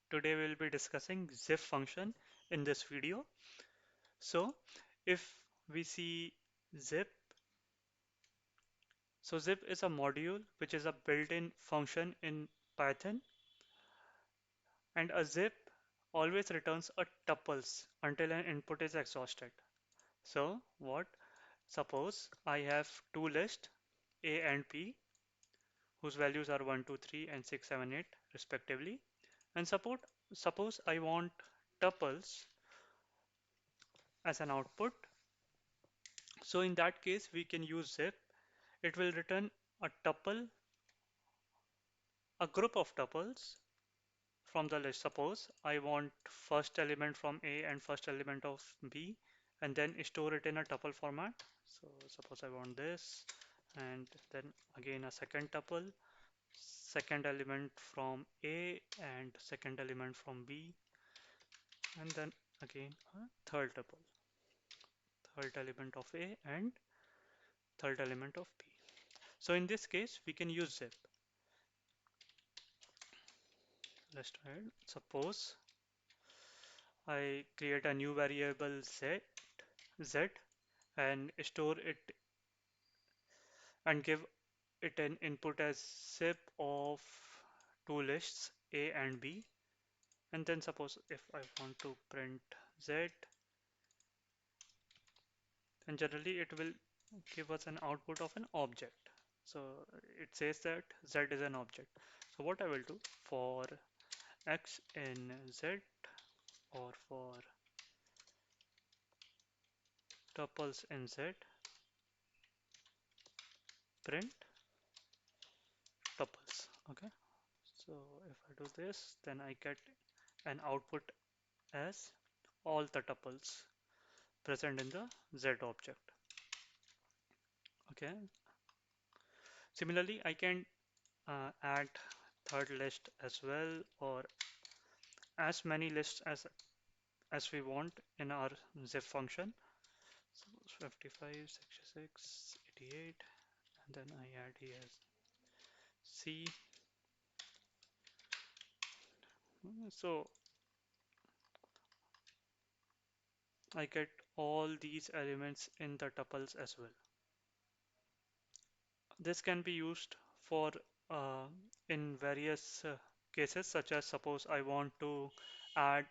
Today we'll be discussing zip function in this video. So if we see zip, so zip is a module which is a built-in function in Python, and a zip always returns a tuples until an input is exhausted. So what? Suppose I have two lists A and B whose values are 1, 2, 3 and 6, 7, 8 respectively. And suppose I want tuples as an output. So in that case, we can use zip. It will return a tuple, a group of tuples from the list. Suppose I want first element from A and first element of B, and then store it in a tuple format. So suppose I want this, and then again a second tuple, second element from A and second element from B, and then again a third tuple, third element of A and third element of B. So in this case, we can use zip. Let's try it. Suppose I create a new variable z and store it and give it an input as zip of two lists A and B. And then suppose if I want to print z, then generally it will give us an output of an object. So it says that z is an object. So what I will do for x in z, or for tuples in z, print tuples. Okay, so if I do this, then I get an output as all the tuples present in the z object. Okay, similarly I can add third list as well, or as many lists as we want in our zip function. Suppose 55, 66, 88, and then I add here C. So I get all these elements in the tuples as well. This can be used for uh, in various cases, such as suppose I want to add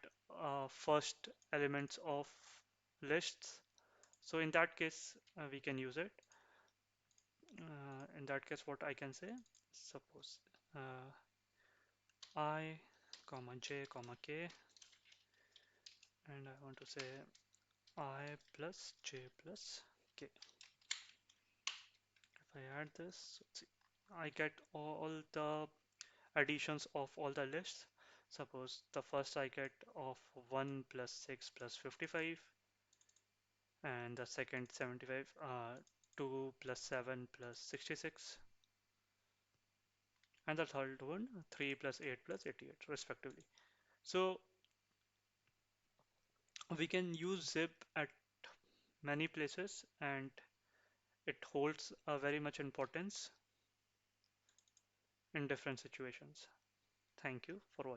first elements of lists. So in that case, we can use it. In that case, what I can say, suppose I, comma j, comma k, and I want to say I plus j plus k. If I add this, let's see, I get all the additions of all the lists. Suppose the first I get of 1 plus 6 plus 55, and the second 75, 2 plus 7 plus 66, and the third one 3 plus 8 plus 88 respectively. So we can use zip at many places, and it holds a very much importance in different situations. Thank you for watching.